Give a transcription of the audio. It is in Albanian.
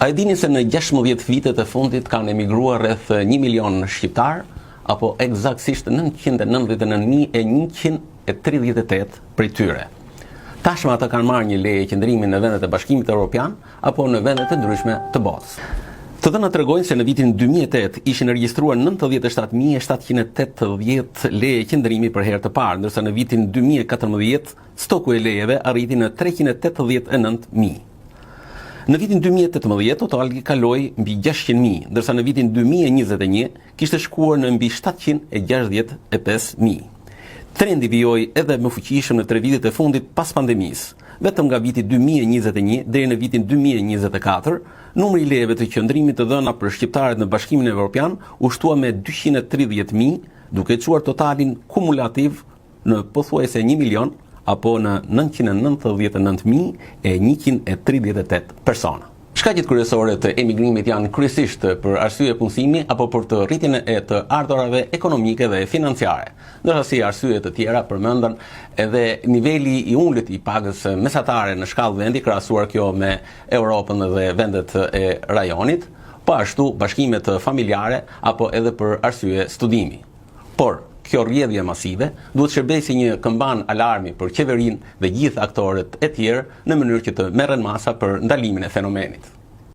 A e dini se në 16 vitet e fundit kanë emigruar rreth 1 milion shqiptar, apo eksaktësisht 999.138 prej tyre. Tashmë ata kanë marrë një leje qëndrimi në vendet e Bashkimit Evropian apo në vendet e ndryshme të botës. Të dhënat tregojnë se në vitin 2008 ishin regjistruar 97.780 leje qëndrimi për herë të parë, ndërsa në vitin 2014 stoku e lejeve arriti në 389.000. Në vitin 2018 totali kaloi mbi 600.000, ndërsa në vitin 2021 kishte shkuar në mbi 765.000. Trendi vijoi edhe më fuqishëm në 3 vitet e fundit pas pandemisë. Vetëm nga viti 2021 deri në vitin 2024, numri i lejeve të qëndrimit të dhëna për shqiptarët në Bashkimin Evropian u shtua me 230.000, duke çuar totalin kumulativ në pothuajse 1 milion apo në 999.138 persona. Shkaqet kryesore të emigrimit janë kryesisht për arsye punësimi apo për të rritjen e të ardhurave ekonomike dhe financiare, ndërsa si arsye të tjera përmendën edhe niveli i ulët i pagës mesatare në shkallë vendi, krahasuar kjo me Europën dhe vendet e rajonit, po ashtu bashkimet familjare apo edhe për arsye studimi. Por kjo rrjedhje masive duhet shërbej si një këmban alarmi për qeverinë dhe gjithë aktorët e tjerë në mënyrë që të merren masa për ndalimin e fenomenit.